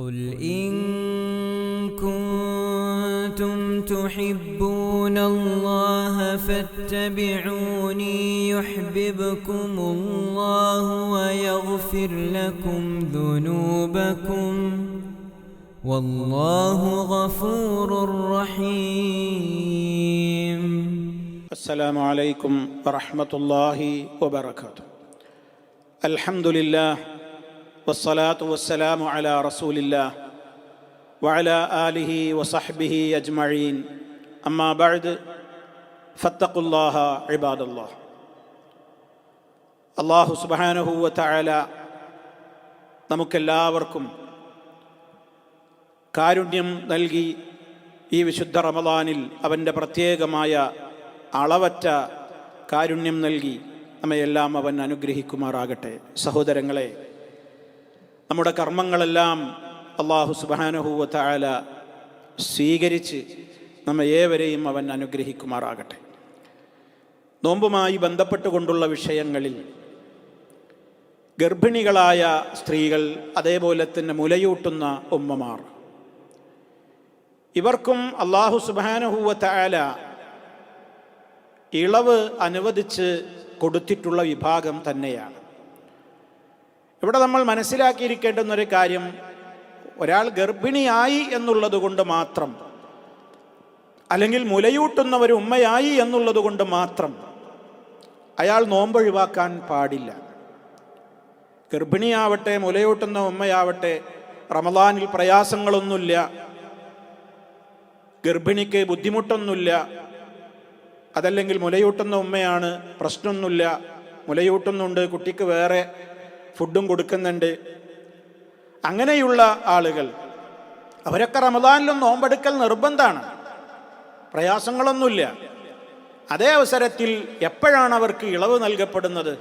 قل إن كنتم تحبون الله فاتبعوني يحببكم الله ويغفر لكم ذنوبكم والله غفور رحيم. السلام عليكم ورحمة الله وبركاته. الحمد لله والصلاة والسلام على رسول الله وعلى آله وصحبه أجمعين. أما بعد فاتقوا الله عباد الله. അല്ലാഹു സുബ്ഹാനഹു വ തആല നമുക്കെല്ലാവർക്കും കാരുണ്യം നൽകി ഈ വിശുദ്ധ റമദാനിൽ അവൻ്റെ പ്രത്യേകമായ അളവറ്റ കാരുണ്യം നൽകി നമ്മയെല്ലാം അവൻ അനുഗ്രഹിക്കുമാറാകട്ടെ. സഹോദരങ്ങളെ, നമ്മുടെ കർമ്മങ്ങളെല്ലാം അല്ലാഹു സുബ്ഹാനഹു വ തആല സ്വീകരിച്ച് നമ്മെ ഏവരെയും അവൻ അനുഗ്രഹിക്കുമാറാകട്ടെ. നോമ്പുമായി ബന്ധപ്പെട്ടുകൊണ്ടുള്ള വിഷയങ്ങളിൽ ഗർഭിണികളായ സ്ത്രീകൾ, അതേപോലെ തന്നെ മുലയൂട്ടുന്ന ഉമ്മമാർ, ഇവർക്കും അല്ലാഹു സുബ്ഹാനഹു വ തആല ഇളവ് അനുവദിച്ച് കൊടുത്തിട്ടുള്ള വിഭാഗം തന്നെയാണ്. ഇവിടെ നമ്മൾ മനസ്സിലാക്കിയിരിക്കേണ്ടുന്നൊരു കാര്യം, ഒരാൾ ഗർഭിണിയായി എന്നുള്ളത് കൊണ്ട് മാത്രം, അല്ലെങ്കിൽ മുലയൂട്ടുന്ന ഒരു ഉമ്മയായി എന്നുള്ളത് കൊണ്ട് മാത്രം അയാൾ നോമ്പൊഴിവാക്കാൻ പാടില്ല. ഗർഭിണിയാവട്ടെ മുലയൂട്ടുന്ന ഉമ്മയാവട്ടെ, റമദാനിൽ പ്രയാസങ്ങളൊന്നുമില്ല, ഗർഭിണിക്ക് ബുദ്ധിമുട്ടൊന്നുമില്ല, അതല്ലെങ്കിൽ മുലയൂട്ടുന്ന ഉമ്മയാണ്, പ്രശ്നമൊന്നുമില്ല, മുലയൂട്ടുന്നുണ്ട്, കുട്ടിക്ക് വേറെ ഫുഡും കൊടുക്കുന്നുണ്ട്, അങ്ങനെയുള്ള ആളുകൾ അവരൊക്കെ റമദാനിലും നോമ്പെടുക്കൽ നിർബന്ധമാണ്, പ്രയാസങ്ങളൊന്നുമില്ല. അതേ അവസരത്തിൽ എപ്പോഴാണ് അവർക്ക് ഇളവ് നൽകപ്പെടുന്നത്?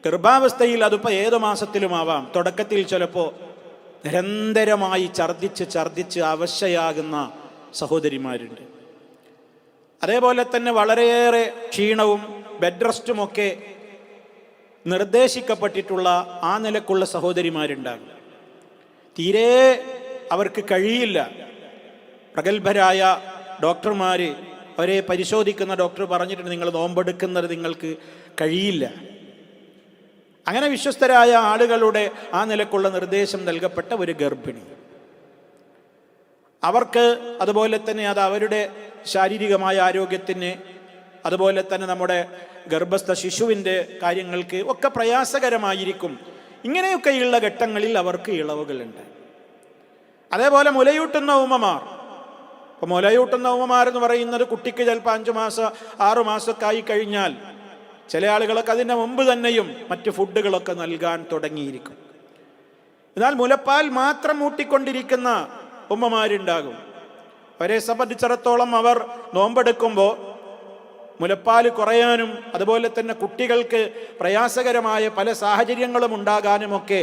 ഗർഭാവസ്ഥയിൽ, അതിപ്പോൾ ഏത് മാസത്തിലുമാവാം. തുടക്കത്തിൽ ചിലപ്പോൾ നിരന്തരമായി ഛർദ്ദിച്ച് അവശയാകുന്ന സഹോദരിമാരുണ്ട്. അതേപോലെ തന്നെ വളരെയേറെ ക്ഷീണവും ബെഡ് റെസ്റ്റുമൊക്കെ നിർദ്ദേശിക്കപ്പെട്ടിട്ടുള്ള ആ നിലക്കുള്ള സഹോദരിമാരുണ്ടാകും. തീരെ അവർക്ക് കഴിയില്ല. പ്രഗത്ഭരായ ഡോക്ടർമാർ, അവരെ പരിശോധിക്കുന്ന ഡോക്ടർ പറഞ്ഞിട്ടുണ്ട്, നിങ്ങൾ നോമ്പെടുക്കുന്നത് നിങ്ങൾക്ക് കഴിയില്ല. അങ്ങനെ വിശ്വസ്തരായ ആളുകളുടെ ആ നിലക്കുള്ള നിർദ്ദേശം നൽകപ്പെട്ട ഒരു ഗർഭിണി, അവർക്ക് അതുപോലെ തന്നെ അത് അവരുടെ ശാരീരികമായ ആരോഗ്യത്തിന്, അതുപോലെ തന്നെ നമ്മുടെ ഗർഭസ്ഥ ശിശുവിൻ്റെ കാര്യങ്ങൾക്ക് ഒക്കെ പ്രയാസകരമായിരിക്കും. ഇങ്ങനെയൊക്കെയുള്ള ഘട്ടങ്ങളിൽ അവർക്ക് ഇളവുകളുണ്ട്. അതേപോലെ മുലയൂട്ടുന്ന ഉമ്മമാർ, ഇപ്പോൾ മുലയൂട്ടുന്ന ഉമ്മമാരെന്ന് പറയുന്നത് കുട്ടിക്ക് ചിലപ്പോൾ 5 മാസം 6 മാസമൊക്കെ ആയി കഴിഞ്ഞാൽ, ചില ആളുകളൊക്കെ അതിൻ്റെ മുമ്പ് തന്നെയും മറ്റ് ഫുഡുകളൊക്കെ നൽകാൻ തുടങ്ങിയിരിക്കും. എന്നാൽ മുലപ്പാൽ മാത്രം ഊട്ടിക്കൊണ്ടിരിക്കുന്ന ഉമ്മമാരുണ്ടാകും. അവരെ സംബന്ധിച്ചിടത്തോളം അവർ നോമ്പെടുക്കുമ്പോൾ മുലപ്പാൽ കുറയാനും അതുപോലെ തന്നെ കുട്ടികൾക്ക് പ്രയാസകരമായ പല സാഹചര്യങ്ങളും ഉണ്ടാകാനുമൊക്കെ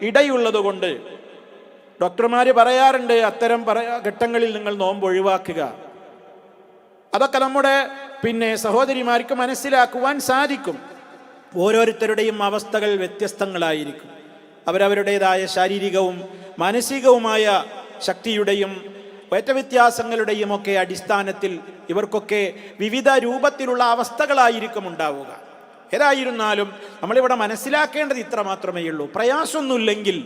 ഇടയുള്ളത് കൊണ്ട് ഡോക്ടർമാർ പറയാറുണ്ട്, അത്തരം ഘട്ടങ്ങളിൽ നിങ്ങൾ നോമ്പ് ഒഴിവാക്കുക. അതൊക്കെ നമ്മുടെ സഹോദരിമാർക്ക് മനസ്സിലാക്കുവാൻ സാധിക്കും. ഓരോരുത്തരുടെയും അവസ്ഥകൾ വ്യത്യസ്തങ്ങളായിരിക്കും. അവരവരുടേതായ ശാരീരികവും മാനസികവുമായ ശക്തിയുടെയും വ്യത്യാസങ്ങളുടെയും ഒക്കെ അടിസ്ഥാനത്തിൽ ഇവർക്കൊക്കെ വിവിധ രൂപത്തിലുള്ള അവസ്ഥകളായിരിക്കും ഉണ്ടാവുക. ഏതായിരുന്നാലും നമ്മളിവിടെ മനസ്സിലാക്കേണ്ടത് ഇത്ര മാത്രമേ ഉള്ളൂ. പ്രയാസമൊന്നുമില്ലെങ്കിൽ,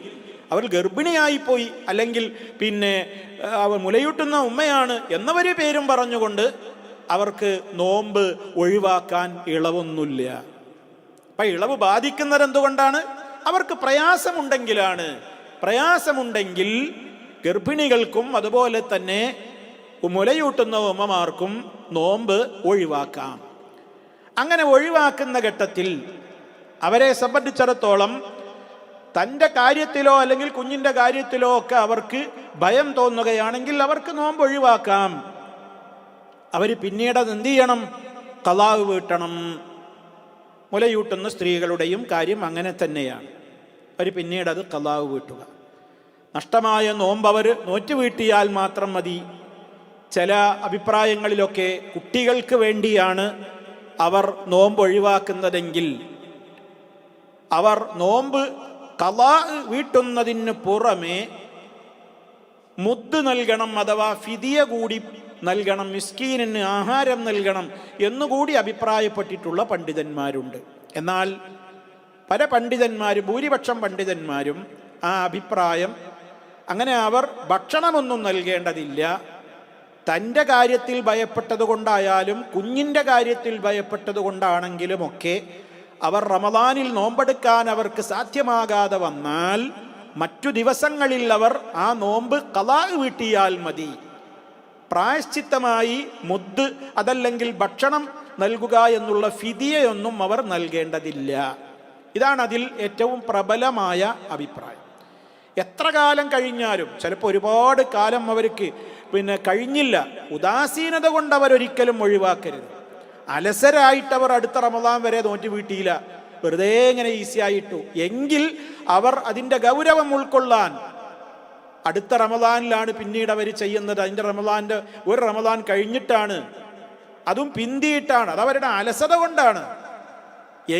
അവർ ഗർഭിണിയായിപ്പോയി, അല്ലെങ്കിൽ അവർ മുലയൂട്ടുന്ന ഉമ്മയാണ് എന്നവരെ പേരും പറഞ്ഞുകൊണ്ട് അവർക്ക് നോമ്പ് ഒഴിവാക്കാൻ ഇളവൊന്നുമില്ല. അപ്പം ഇളവ് ബാധിക്കുന്നത് എന്തുകൊണ്ടാണ്? അവർക്ക് പ്രയാസമുണ്ടെങ്കിലാണ്. പ്രയാസമുണ്ടെങ്കിൽ ഗർഭിണികൾക്കും അതുപോലെ തന്നെ മുലയൂട്ടുന്ന ഉമ്മമാർക്കും നോമ്പ് ഒഴിവാക്കാം. അങ്ങനെ ഒഴിവാക്കുന്ന ഘട്ടത്തിൽ അവരെ സംബന്ധിച്ചിടത്തോളം തൻ്റെ കാര്യത്തിലോ അല്ലെങ്കിൽ കുഞ്ഞിൻ്റെ കാര്യത്തിലോ ഒക്കെ അവർക്ക് ഭയം തോന്നുകയാണെങ്കിൽ അവർക്ക് നോമ്പ് ഒഴിവാക്കാം. അവർ പിന്നീട് അത് എന്ത് ചെയ്യണം? ഖളാ വീട്ടണം. മുലയൂട്ടുന്ന സ്ത്രീകളുടെയും കാര്യം അങ്ങനെ തന്നെയാണ്. അവർ പിന്നീട് അത് ഖളാ വീട്ടുക. നഷ്ടമായ നോമ്പ് അവർ നോറ്റുവീട്ടിയാൽ മാത്രം മതി. ചില അഭിപ്രായങ്ങളിലൊക്കെ കുട്ടികൾക്ക് വേണ്ടിയാണ് അവർ നോമ്പ് ഒഴിവാക്കുന്നതെങ്കിൽ അവർ നോമ്പ് ഖളാ വീട്ടുന്നതിന് പുറമെ മുദ് നൽകണം, അഥവാ ഫിദിയ കൂടി നൽകണം, മിസ്കീനിന് ആഹാരം നൽകണം എന്നുകൂടി അഭിപ്രായപ്പെട്ടിട്ടുള്ള പണ്ഡിതന്മാരുണ്ട്. എന്നാൽ പല പണ്ഡിതന്മാരും, ഭൂരിപക്ഷം പണ്ഡിതന്മാരും ആ അഭിപ്രായം, അങ്ങനെ അവർ ഭക്ഷണമൊന്നും നൽകേണ്ടതില്ല, തൻ്റെ കാര്യത്തിൽ ഭയപ്പെട്ടത് കൊണ്ടായാലും കുഞ്ഞിൻ്റെ കാര്യത്തിൽ ഭയപ്പെട്ടത് കൊണ്ടാണെങ്കിലുമൊക്കെ അവർ റമദാനിൽ നോമ്പെടുക്കാൻ അവർക്ക് സാധ്യമാകാതെ വന്നാൽ മറ്റു ദിവസങ്ങളിൽ അവർ ആ നോമ്പ് ഖളാ വീട്ടിയാൽ മതി. പ്രായശ്ചിത്തമായി മുദ് അതല്ലെങ്കിൽ ഭക്ഷണം നൽകുക എന്നുള്ള ഫിദിയയൊന്നും അവർ നൽകേണ്ടതില്ല. ഇതാണ് അതിൽ ഏറ്റവും പ്രബലമായ അഭിപ്രായം. എത്ര കാലം കഴിഞ്ഞാലും, ചിലപ്പോൾ ഒരുപാട് കാലം അവർക്ക് കഴിഞ്ഞില്ല, ഉദാസീനത കൊണ്ട് അവരൊരിക്കലും ഒഴിവാക്കരുത്. അലസരായിട്ടവർ അടുത്ത റമദാൻ വരെ നോറ്റ് വീട്ടിയില്ല, വെറുതെ ഇങ്ങനെ ഈസി ആയിട്ടു എങ്കിൽ അവർ അതിൻ്റെ ഗൗരവം ഉൾക്കൊള്ളാൻ അടുത്ത റമദാനിലാണ് പിന്നീട് അവർ ചെയ്യുന്നത്. അതിൻ്റെ ഒരു റമദാൻ കഴിഞ്ഞിട്ടാണ്, അതും പിന്തിയിട്ടാണ്, അതവരുടെ അലസത കൊണ്ടാണ്.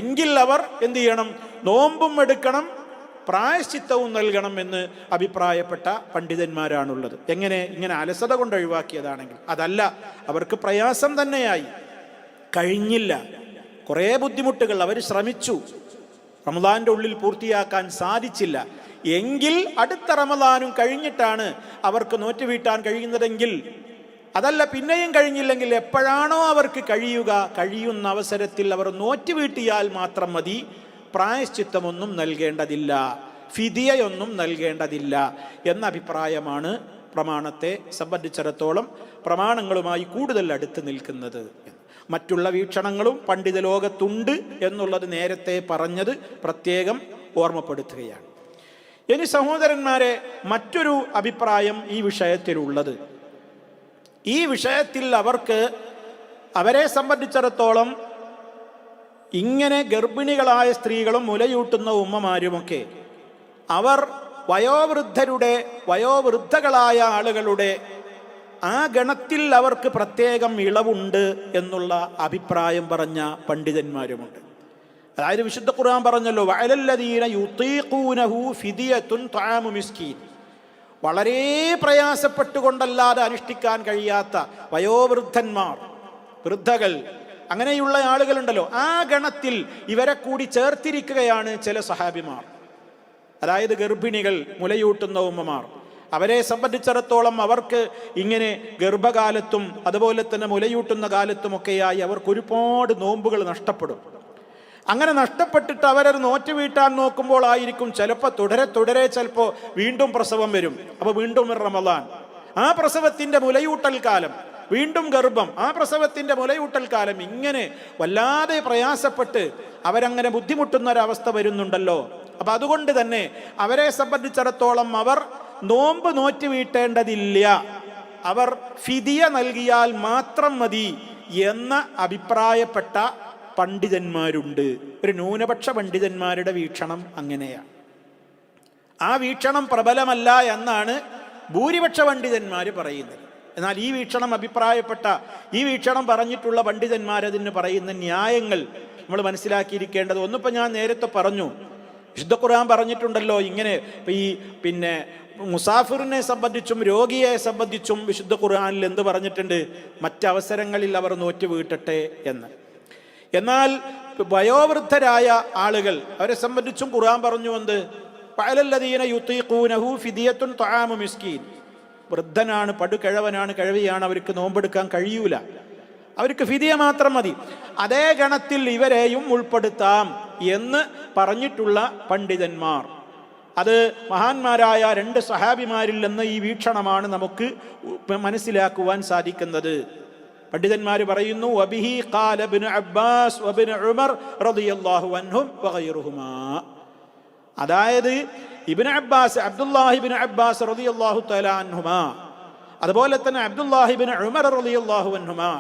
എങ്കിൽ അവർ എന്ത് ചെയ്യണം? നോമ്പും എടുക്കണം, പ്രായശ്ചിത്തവും നൽകണം എന്ന് അഭിപ്രായപ്പെട്ട പണ്ഡിതന്മാരാണുള്ളത്. ഇങ്ങനെ അലസത കൊണ്ട് ഒഴിവാക്കിയതാണെങ്കിൽ. അതല്ല, അവർക്ക് പ്രയാസം തന്നെയായി, കഴിഞ്ഞില്ല, കുറേ ബുദ്ധിമുട്ടുകൾ, അവർ ശ്രമിച്ചു, റമദാൻ്റെ ഉള്ളിൽ പൂർത്തിയാക്കാൻ സാധിച്ചില്ല, എങ്കിൽ അടുത്ത റമദാനും കഴിഞ്ഞിട്ടാണ് അവർക്ക് നോറ്റ് വീട്ടാൻ കഴിയുന്നതെങ്കിൽ, അതല്ല പിന്നെയും കഴിഞ്ഞില്ലെങ്കിൽ എപ്പോഴാണോ അവർക്ക് കഴിയുന്ന അവസരത്തിൽ അവർ നോറ്റ് വീട്ടിയാൽ മാത്രം മതി. പ്രായശ്ചിത്തമൊന്നും നൽകേണ്ടതില്ല, ഫിദിയയൊന്നും നൽകേണ്ടതില്ല എന്ന അഭിപ്രായമാണ് പ്രമാണത്തെ സംബന്ധിച്ചിടത്തോളം പ്രമാണങ്ങളുമായി കൂടുതൽ അടുത്ത് നിൽക്കുന്നത്. മറ്റുള്ള വീക്ഷണങ്ങളും പണ്ഡിത ലോകത്തുണ്ട് എന്നുള്ളത് നേരത്തെ പറഞ്ഞത് പ്രത്യേകം ഓർമ്മപ്പെടുത്തുകയാണ്. ഇനി സഹോദരന്മാരെ, മറ്റൊരു അഭിപ്രായം ഈ വിഷയത്തിലുള്ളത്, ഈ വിഷയത്തിൽ അവരെ സംബന്ധിച്ചിടത്തോളം ഇങ്ങനെ ഗർഭിണികളായ സ്ത്രീകളും മുലയൂട്ടുന്ന ഉമ്മമാരുമൊക്കെ അവർ വയോവൃദ്ധകളായ ആളുകളുടെ ആ ഗണത്തിൽ അവർക്ക് പ്രത്യേകം ഇളവുണ്ട് എന്നുള്ള അഭിപ്രായം പറഞ്ഞ പണ്ഡിതന്മാരുമുണ്ട്. അതായത് വിശുദ്ധ ഖുർആൻ പറഞ്ഞല്ലോ, വഅലല്ലദീന യുതീഖൂനഹു ഫിദിയത്തുൻ തആമു മിസ്കീൻ, വളരെ പ്രയാസപ്പെട്ടുകൊണ്ടല്ലാതെ അനുഷ്ഠിക്കാൻ കഴിയാത്ത വയോവൃദ്ധന്മാർ, വൃദ്ധകൾ, അങ്ങനെയുള്ള ആളുകളുണ്ടല്ലോ, ആ ഗണത്തിൽ ഇവരെ കൂടി ചേർത്തിരിക്കുകയാണ് ചില സഹാബിമാർ. അതായത് ഗർഭിണികൾ, മുലയൂട്ടുന്ന ഉമ്മമാർ, അവരെ സംബന്ധിച്ചിടത്തോളം അവർക്ക് ഇങ്ങനെ ഗർഭകാലത്തും അതുപോലെ തന്നെ മുലയൂട്ടുന്ന കാലത്തുമൊക്കെയായി അവർക്ക് ഒരുപാട് നോമ്പുകൾ നഷ്ടപ്പെടും. അങ്ങനെ നഷ്ടപ്പെട്ടിട്ട് അവരത് നോറ്റ് വീട്ടാൻ നോക്കുമ്പോൾ ആയിരിക്കും ചിലപ്പോൾ തുടരെ ചിലപ്പോൾ വീണ്ടും പ്രസവം വരും. അപ്പോൾ വീണ്ടും റമദാൻ, ആ പ്രസവത്തിൻ്റെ മുലയൂട്ടൽ കാലം, വീണ്ടും ഗർഭം, ആ പ്രസവത്തിൻ്റെ മുലയൂട്ടൽ കാലം, ഇങ്ങനെ വല്ലാതെ പ്രയാസപ്പെട്ട് അവരങ്ങനെ ബുദ്ധിമുട്ടുന്ന ഒരവസ്ഥ വരുന്നുണ്ടല്ലോ. അപ്പം അതുകൊണ്ട് തന്നെ അവരെ സംബന്ധിച്ചിടത്തോളം അവർ നോമ്പ് നോറ്റ് വീട്ടേണ്ടതില്ല, അവർ ഫിദിയ നൽകിയാൽ മാത്രം മതി എന്ന അഭിപ്രായപ്പെട്ട പണ്ഡിതന്മാരുണ്ട്. ഒരു ന്യൂനപക്ഷ പണ്ഡിതന്മാരുടെ വീക്ഷണം അങ്ങനെയാണ്. ആ വീക്ഷണം പ്രബലമല്ല എന്നാണ് ഭൂരിപക്ഷ പണ്ഡിതന്മാർ പറയുന്നത്. എന്നാൽ ഈ വീക്ഷണം പറഞ്ഞിട്ടുള്ള പണ്ഡിതന്മാരതിന് പറയുന്ന ന്യായങ്ങൾ നമ്മൾ മനസ്സിലാക്കിയിരിക്കേണ്ടത്, ഒന്നിപ്പോൾ ഞാൻ നേരത്തെ പറഞ്ഞു, വിശുദ്ധ ഖുർആൻ പറഞ്ഞിട്ടുണ്ടല്ലോ ഇങ്ങനെ, മുസാഫിറിനെ സംബന്ധിച്ചും രോഗിയെ സംബന്ധിച്ചും വിശുദ്ധ ഖുർആനിൽ എന്ത് പറഞ്ഞിട്ടുണ്ട്? മറ്റവസരങ്ങളിൽ അവർ നോറ്റ് വീട്ടട്ടെ എന്ന്. എന്നാൽ വയോവൃദ്ധരായ ആളുകൾ, അവരെ സംബന്ധിച്ചും ഖുർആൻ പറഞ്ഞു എന്ത്? വഅലല്ലദീന യുതീഖൂനഹു ഫിദിയത്തുൻ തആമു മിസ്കീൻ, വൃദ്ധനാണ്, പടുകിഴവനാണ്, കിഴവിയാണ്, അവർക്ക് നോമ്പെടുക്കാൻ കഴിയൂല, അവർക്ക് ഫിദിയ മാത്രം മതി, അതേ ഗണത്തിൽ ഇവരെയും ഉൾപ്പെടുത്താം എന്ന് പറഞ്ഞിട്ടുള്ള പണ്ഡിതന്മാർ, അത് മഹാന്മാരായ 2 സഹാബിമാരിൽ നിന്ന് ഈ വീക്ഷണമാണ് നമുക്ക് മനസ്സിലാക്കുവാൻ സാധിക്കുന്നത്. പണ്ഡിതന്മാർ പറയുന്നു, വബിഹി ഖാല ഇബ്നു അബ്ബാസ് വഇബ്നു ഉമർ റളിയല്ലാഹു അൻഹും വഗൈറുഹുമാ, അതായത് അബ്ദുല്ലാഹി ഇബ്നു അബ്ബാസ് റളിയല്ലാഹു തആല അൻഹുമാ, അതുപോലെ തന്നെ അബ്ദുല്ലാഹി ഇബ്നു ഉമർ റളിയല്ലാഹു അൻഹുമാ.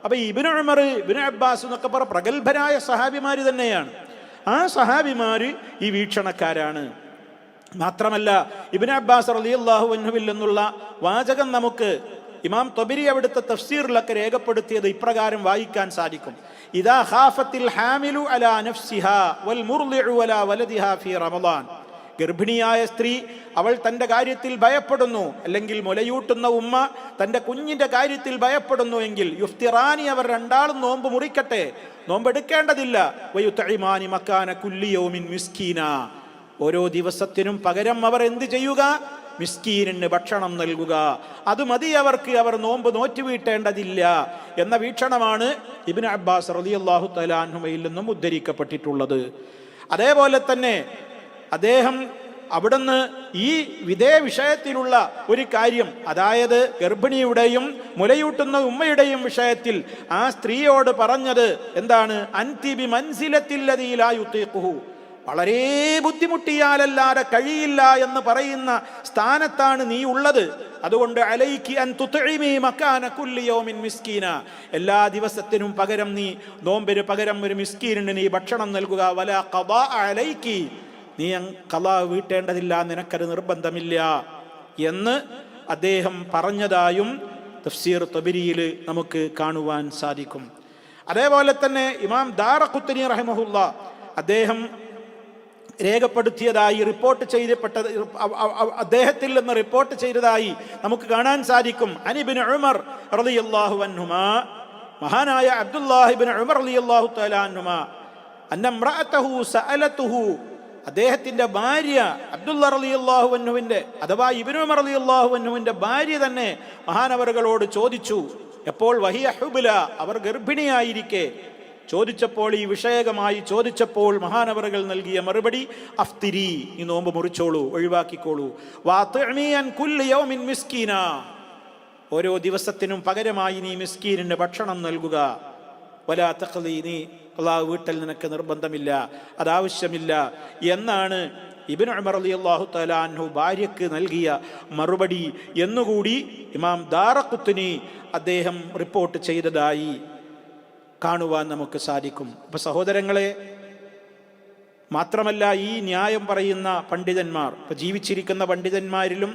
അപ്പോൾ ഇബ്നു ഉമർ, ഇബ്നു അബ്ബാസ് എന്നൊക്കെ പ്രഗത്ഭരായ സഹാബിമാർ തന്നെയാണ്. ആ സഹാബിമാർ ഈ വീക്ഷണക്കാരാണ്. മാത്രമല്ല ഇബ്നു അബ്ബാസ് റളിയല്ലാഹു അൻഹുവിൽ നിന്നുള്ള വാചകം നമുക്ക് ഇമാം ത്വബരി അവിടുത്തെ തഫ്സീറിലൊക്കെ രേഖപ്പെടുത്തിയത് ഇപ്രകാരം വായിക്കാൻ സാധിക്കും: ഇദാ ഖാഫത്തിൽ ഹാമിലു അലാ നഫ്സിഹാ വൽ മുർളിഉ അലാ വലദിഹാ ഫീ റമളാൻ ഗർഭിണിയായ സ്ത്രീ അവൾ തൻ്റെ കാര്യത്തിൽ ഭയപ്പെടുന്നു, അല്ലെങ്കിൽ മുലയൂട്ടുന്ന ഉമ്മ തൻ്റെ കുഞ്ഞിൻ്റെ കാര്യത്തിൽ ഭയപ്പെടുന്നു എങ്കിൽ യുഫ്തിറാനി, അവർ രണ്ടാളും നോമ്പ് മുറിക്കട്ടെ, നോമ്പെടുക്കേണ്ടതില്ല. വയുതഇമാനി മക്കാന കുല്ലി യൗമിൻ മിസ്കീന, ഓരോ ദിവസത്തിനും പകരം അവർ എന്ത് ചെയ്യുക? മിസ്കീനിന് ഭക്ഷണം നൽകുക. അത് മതി അവർക്ക്, അവർ നോമ്പ് നോറ്റുവീട്ടേണ്ടതില്ല എന്ന വീക്ഷണമാണ് ഇബ്നു അബ്ബാസ് റളിയല്ലാഹു തആല അൻഹുമയിൽ നിന്നും ഉദ്ധരിക്കപ്പെട്ടിട്ടുള്ളത്. അതേപോലെ തന്നെ അദ്ദേഹം അവിടുന്ന് ഈ വിധേ വിഷയത്തിലുള്ള ഒരു കാര്യം, അതായത് ഗർഭിണിയുടെയും മുലയൂട്ടുന്ന ഉമ്മയുടെയും വിഷയത്തിൽ ആ സ്ത്രീയോട് പറഞ്ഞത് എന്താണ്? അൻതി ബി മൻസിലത്തില്ലദീ ലാ യുതീഖുഹു, വളരെ ബുദ്ധിമുട്ടിയാലല്ലാതെ കഴിയില്ല എന്ന് പറയുന്ന സ്ഥാനത്താണ് നീ ഉള്ളത്. അതുകൊണ്ട് അലൈക്കി അൻ തുത്ഇമി മക്കാന കുല്ലി യൗമിൻ മിസ്കീന, എല്ലാ ദിവസത്തിനും പകരം നീ നോമ്പിന് പകരം ഒരു മിസ്കീനിന് നീ ഭക്ഷണം നൽകുക. വലാ ഖദാ അലൈക്കി, നീ ഖളാ വീട്ടേണ്ടതില്ല, നിനക്കത് നിർബന്ധമില്ല എന്ന് അദ്ദേഹം പറഞ്ഞതായും തഫ്സീർ തബരിയിൽ നമുക്ക് കാണുവാൻ സാധിക്കും. അതേപോലെ തന്നെ ഇമാം ദാറഖുത്നി റഹിമഹുല്ലാ അദ്ദേഹം രേഖപ്പെടുത്തിയതായി റിപ്പോർട്ട് ചെയ്യപ്പെട്ടത്, അദ്ദേഹത്തിൽ നിന്ന് റിപ്പോർട്ട് ചെയ്തതായി നമുക്ക് കാണാൻ സാധിക്കും. അനിബിൻ ഉമർ റളിയല്ലാഹു അൻഹുമാ, മഹാനായ അബ്ദുല്ലാഹി ഇബ്നു ഉമർ റളിയല്ലാഹു തആല അൻഹുമാ, അന്ന ഇംറഅതഹു സഅലതുഹു, അദ്ദേഹത്തിന്റെ ഭാര്യ അബ്ദുല്ലാ റളിയല്ലാഹു അൻഹുവിന്റെ അഥവാ ഇബ്നു ഉമർ റളിയല്ലാഹു അൻഹുവിന്റെ ഭാര്യ തന്നെ മഹാനവറുകളോട് ചോദിച്ചു. എപ്പോൾ? വഹിയ ഹുബ്ല, അവർ ഗർഭിണിയായിരിക്കെ ചോദിച്ചപ്പോൾ, ഈ വിഷയകമായി ചോദിച്ചപ്പോൾ മഹാനവറുകൾ നൽകിയ മറുപടി അഫ്തിരി, ഈ നോമ്പ് മുറിച്ചോളൂ, ഒഴിവാക്കിക്കോളൂ. വഅത്ഇമി അൻ കുല്ലി യൗമിൻ മിസ്കീന, ഓരോ ദിവസത്തിനും പകരമായി നീ മിസ്കീനിന് ഭക്ഷണം നൽകുക. വലാ തഖ്ലി, നീ അല്ലാഹു വീട്ടൽ നിനക്ക് നിർബന്ധമില്ല, അതാവശ്യമില്ല എന്നാണ് ഇബ്നു ഉമർ റളിയല്ലാഹു തആല അൻഹു ഭാര്യയ്ക്ക് നൽകിയ മറുപടി എന്നുകൂടി ഇമാം ദാറഖുത്നി അദ്ദേഹം റിപ്പോർട്ട് ചെയ്തതായി കാണുവാൻ നമുക്ക് സാധിക്കും. അപ്പൊ സഹോദരങ്ങളെ, മാത്രമല്ല ഈ ന്യായം പറയുന്ന പണ്ഡിതന്മാർ, ഇപ്പൊ ജീവിച്ചിരിക്കുന്ന പണ്ഡിതന്മാരിലും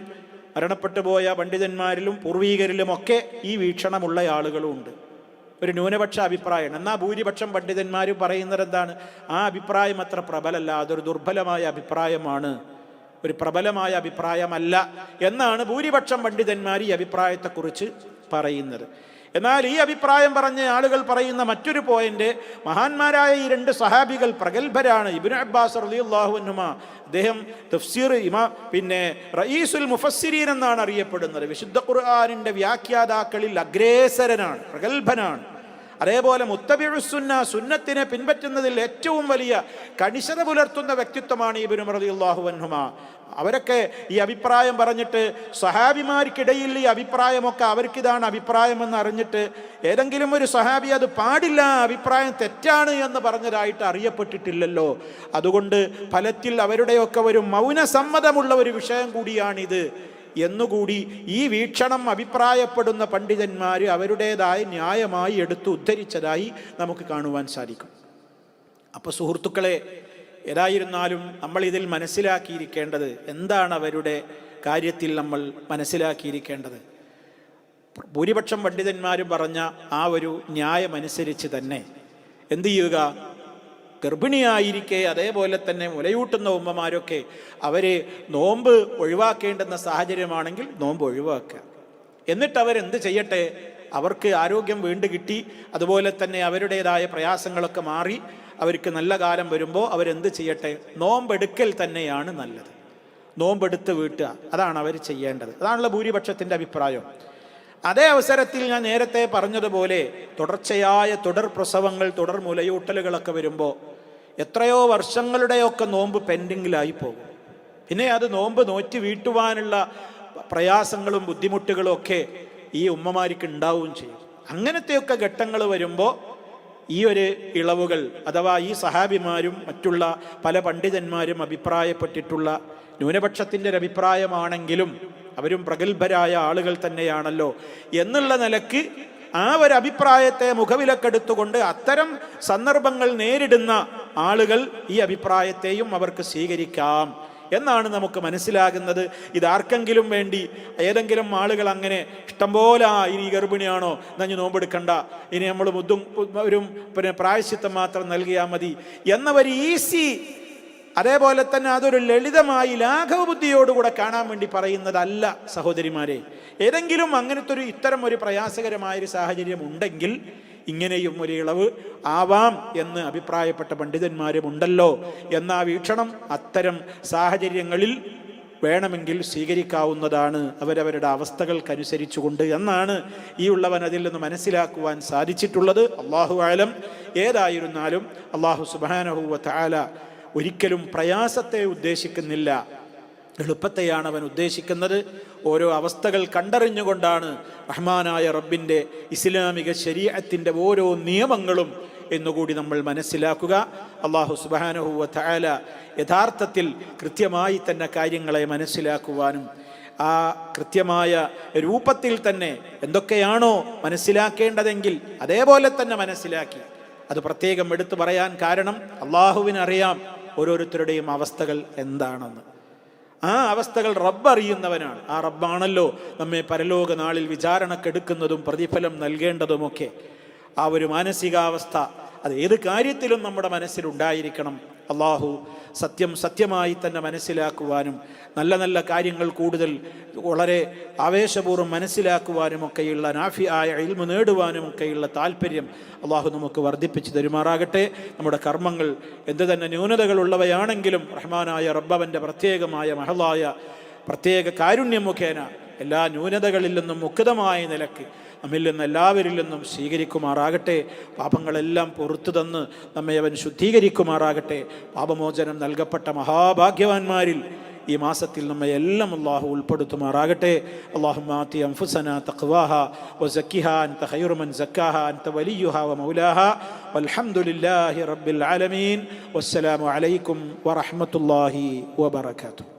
മരണപ്പെട്ടു പോയ പണ്ഡിതന്മാരിലും പൂർവീകരിലുമൊക്കെ ഈ വീക്ഷണമുള്ള ആളുകളും ഉണ്ട്. ഒരു ന്യൂനപക്ഷ അഭിപ്രായമാണ്. എന്നാൽ ഭൂരിപക്ഷം പണ്ഡിതന്മാരും പറയുന്നത് എന്താണ്? ആ അഭിപ്രായം അത്ര പ്രബലമല്ല, അതൊരു ദുർബലമായ അഭിപ്രായമാണ്, ഒരു പ്രബലമായ അഭിപ്രായമല്ല എന്നാണ് ഭൂരിപക്ഷം പണ്ഡിതന്മാർ ഈ അഭിപ്രായത്തെക്കുറിച്ച് പറയുന്നത്. എന്നാൽ ഈ അഭിപ്രായം പറഞ്ഞ ആളുകൾ പറയുന്ന മറ്റൊരു പോയിന്റ്, മഹാന്മാരായ ഈ രണ്ട് സഹാബികൾ പ്രഗത്ഭരാണ്. ഇബ്നു അബ്ബാസ് റളിയല്ലാഹു അൻഹുമാ, അദ്ദേഹം തഫ്സീർ റഈസുൽ മുഫസ്സിരീൻ എന്നാണ് അറിയപ്പെടുന്നത്. വിശുദ്ധ ഖുർആനിന്റെ വ്യാഖ്യാതാക്കളിൽ അഗ്രേസരനാണ്, പ്രഗത്ഭനാണ്. അതേപോലെ മുത്തബിഉസ്സുന്ന, സുന്നത്തിനെ പിൻപറ്റുന്നതിൽ ഏറ്റവും വലിയ കണിശത പുലർത്തുന്ന വ്യക്തിത്വമാണ് ഇബ്നു ഉമർ റളിയല്ലാഹു അൻഹുമാ. അവരൊക്കെ ഈ അഭിപ്രായം പറഞ്ഞിട്ട് സഹാബിമാർക്കിടയിൽ ഈ അഭിപ്രായമൊക്കെ അവർക്കിതാണ് അഭിപ്രായമെന്ന് അറിഞ്ഞിട്ട് ഏതെങ്കിലും ഒരു സഹാബി അത് പാടില്ല, അഭിപ്രായം തെറ്റാണ് എന്ന് പറഞ്ഞതായിട്ട് അറിയപ്പെട്ടിട്ടില്ലല്ലോ. അതുകൊണ്ട് ഫലത്തിൽ അവരുടെയൊക്കെ ഒരു മൗനസമ്മതമുള്ള ഒരു വിഷയം കൂടിയാണിത് എന്നുകൂടി ഈ വീക്ഷണം അഭിപ്രായപ്പെടുന്ന പണ്ഡിതന്മാർ അവരുടേതായ ന്യായമായി എടുത്ത് ഉദ്ധരിച്ചതായി നമുക്ക് കാണുവാൻ സാധിക്കും. അപ്പോൾ സുഹൃത്തുക്കളെ, ഏതായിരുന്നാലും നമ്മൾ ഇതിൽ മനസ്സിലാക്കിയിരിക്കേണ്ടത് എന്താണ്? അവരുടെ കാര്യത്തിൽ നമ്മൾ മനസ്സിലാക്കിയിരിക്കേണ്ടത്, ഭൂരിപക്ഷം പണ്ഡിതന്മാരും പറഞ്ഞ ആ ഒരു ന്യായമനുസരിച്ച് തന്നെ എന്ത് ചെയ്യുക? ഗർഭിണിയായിരിക്കെ, അതേപോലെ തന്നെ മുലയൂട്ടുന്ന ഉമ്മമാരൊക്കെ അവരെ നോമ്പ് ഒഴിവാക്കേണ്ടുന്ന സാഹചര്യമാണെങ്കിൽ നോമ്പ് ഒഴിവാക്കുക. എന്നിട്ട് അവരെന്ത് ചെയ്യട്ടെ? അവർക്ക് ആരോഗ്യം വീണ്ടും കിട്ടി, അതുപോലെ തന്നെ അവരുടേതായ പ്രയാസങ്ങളൊക്കെ മാറി അവർക്ക് നല്ല കാലം വരുമ്പോൾ അവരെന്ത് ചെയ്യട്ടെ? നോമ്പെടുക്കൽ തന്നെയാണ് നല്ലത്. നോമ്പെടുത്ത് വീട്ടുക, അതാണ് അവർ ചെയ്യേണ്ടത്. അതാണല്ലോ ഭൂരിപക്ഷത്തിൻ്റെ അഭിപ്രായം. അതേ അവസരത്തിൽ ഞാൻ നേരത്തെ പറഞ്ഞതുപോലെ തുടർച്ചയായ തുടർ പ്രസവങ്ങൾ, തുടർ മുലയൂട്ടലുകളൊക്കെ വരുമ്പോൾ എത്രയോ വർഷങ്ങളുടെയൊക്കെ നോമ്പ് പെൻഡിങ്ങിലായി പോകും. പിന്നെ അത് നോമ്പ് നോറ്റ് വീട്ടുവാനുള്ള പ്രയാസങ്ങളും ബുദ്ധിമുട്ടുകളും ഒക്കെ ഈ ഉമ്മമാർക്ക് ഉണ്ടാവുകയും ചെയ്യും. അങ്ങനത്തെയൊക്കെ ഘട്ടങ്ങൾ വരുമ്പോൾ ഈ ഒരു ഇളവുകൾ, അഥവാ ഈ സഹാബിമാരും മറ്റുള്ള പല പണ്ഡിതന്മാരും അഭിപ്രായപ്പെട്ടിട്ടുള്ള ന്യൂനപക്ഷത്തിൻ്റെ ഒരു അഭിപ്രായമാണെങ്കിലും അവരും പ്രഗത്ഭരായ ആളുകൾ തന്നെയാണല്ലോ എന്നുള്ള നിലക്ക് ആ ഒരു അഭിപ്രായത്തെ മുഖവിലക്കെടുത്തുകൊണ്ട് അത്തരം സന്ദർഭങ്ങൾ നേരിടുന്ന ആളുകൾ ഈ അഭിപ്രായത്തെയും അവർക്ക് സ്വീകരിക്കാം എന്നാണ് നമുക്ക് മനസ്സിലാകുന്നത്. ഇതാർക്കെങ്കിലും വേണ്ടി ഏതെങ്കിലും ആളുകൾ അങ്ങനെ ഇഷ്ടംപോലെ ഇനി ഗർഭിണിയാണോ നഞ്ഞ് നോമ്പെടുക്കണ്ട, ഇനി നമ്മൾ പ്രായശ്ചിത്തം മാത്രം നൽകിയാൽ മതി എന്നവർ ഈസി അതേപോലെ തന്നെ അതൊരു ലളിതമായി ലാഘവ ബുദ്ധിയോടുകൂടെ കാണാൻ വേണ്ടി പറയുന്നതല്ല സഹോദരിമാരെ. ഏതെങ്കിലും അങ്ങനത്തെ ഇത്തരം ഒരു പ്രയാസകരമായൊരു സാഹചര്യം ഉണ്ടെങ്കിൽ ഇങ്ങനെയും ഒരു ഇളവ് ആവാം എന്ന് അഭിപ്രായപ്പെട്ട പണ്ഡിതന്മാരും ഉണ്ടല്ലോ എന്ന വീക്ഷണം അത്തരം സാഹചര്യങ്ങളിൽ വേണമെങ്കിൽ സ്വീകരിക്കാവുന്നതാണ്, അവരവരുടെ അവസ്ഥകൾക്കനുസരിച്ചുകൊണ്ട് എന്നാണ് ഈ ഉള്ളവൻ അതിൽ നിന്ന് മനസ്സിലാക്കുവാൻ സാധിച്ചിട്ടുള്ളത്. അല്ലാഹു അഅലം. ഏതായിരുന്നാലും അല്ലാഹു സുബ്ഹാനഹു വ തആല ഒരിക്കലും പ്രയാസത്തെ ഉദ്ദേശിക്കുന്നില്ല, എളുപ്പത്തെയാണ് അവൻ ഉദ്ദേശിക്കുന്നത്. ഓരോ അവസ്ഥകൾ കണ്ടറിഞ്ഞുകൊണ്ടാണ് റഹ്മാനായ റബ്ബിൻ്റെ ഇസ്ലാമിക ശരീഅത്തിൻ്റെ ഓരോ നിയമങ്ങളും എന്നുകൂടി നമ്മൾ മനസ്സിലാക്കുക. അല്ലാഹു സുബ്ഹാനഹു വ തആല യഥാർത്ഥത്തിൽ കൃത്യമായി തന്നെ കാര്യങ്ങളെ മനസ്സിലാക്കുവാനും ആ കൃത്യമായ രൂപത്തിൽ തന്നെ എന്തൊക്കെയാണോ മനസ്സിലാക്കേണ്ടതെങ്കിൽ അതേപോലെ തന്നെ മനസ്സിലാക്കി. അത് പ്രത്യേകം എടുത്തു പറയാൻ കാരണം അള്ളാഹുവിനറിയാം ഓരോരുത്തരുടെയും അവസ്ഥകൾ എന്താണെന്ന്. ആ അവസ്ഥകൾ റബ്ബ് അറിയുന്നവനാണ്. ആ റബ്ബാണല്ലോ നമ്മെ പരലോക നാളിൽ വിചാരണക്കെടുക്കുന്നതും പ്രതിഫലം നൽകേണ്ടതുമൊക്കെ. ആ ഒരു മാനസികാവസ്ഥ അത് ഏത് കാര്യത്തിലും നമ്മുടെ മനസ്സിലുണ്ടായിരിക്കണം. അള്ളാഹു സത്യം സത്യമായി തന്നെ മനസ്സിലാക്കുവാനും നല്ല നല്ല കാര്യങ്ങൾ കൂടുതൽ വളരെ ആവേശപൂർവ്വം മനസ്സിലാക്കുവാനുമൊക്കെയുള്ള നാഫിയായ ഇൽമു നേടുവാനുമൊക്കെയുള്ള താല്പര്യം അള്ളാഹു നമുക്ക് വർദ്ധിപ്പിച്ച് തരുമാറാകട്ടെ. നമ്മുടെ കർമ്മങ്ങൾ എന്ത് തന്നെ ന്യൂനതകളുള്ളവയാണെങ്കിലും റഹ്മാനായ റബ്ബവൻ്റെ പ്രത്യേകമായ മഹളായ പ്രത്യേക കാരുണ്യം മുഖേന എല്ലാ ന്യൂനതകളിൽ നിന്നും മുക്തമായ നിലക്ക് നമ്മിൽ നിന്ന് എല്ലാവരിൽ നിന്നും സ്വീകരിക്കുമാറാകട്ടെ. പാപങ്ങളെല്ലാം പുറത്തു തന്ന് നമ്മെ അവൻ ശുദ്ധീകരിക്കുമാറാകട്ടെ. പാപമോചനം നൽകപ്പെട്ട മഹാഭാഗ്യവാന്മാരിൽ ഈ മാസത്തിൽ നമ്മെ എല്ലാം അല്ലാഹു ഉൾപ്പെടുത്തുമാറാകട്ടെ. അല്ലാഹുമ്മ ആതി അൻഫുസനാ തഖ്വാഹാ വസക്കിഹാ അൻത ഖൈറു മൻ സക്കാഹാ അൻത വലിയുഹാ വമൗലാഹാ വൽഹംദുലില്ലാഹി റബ്ബിൽ ആലമീൻ. വസ്സലാമു അലൈക്കും വറഹ്മത്തുള്ളാഹി വബറകാതുഹു.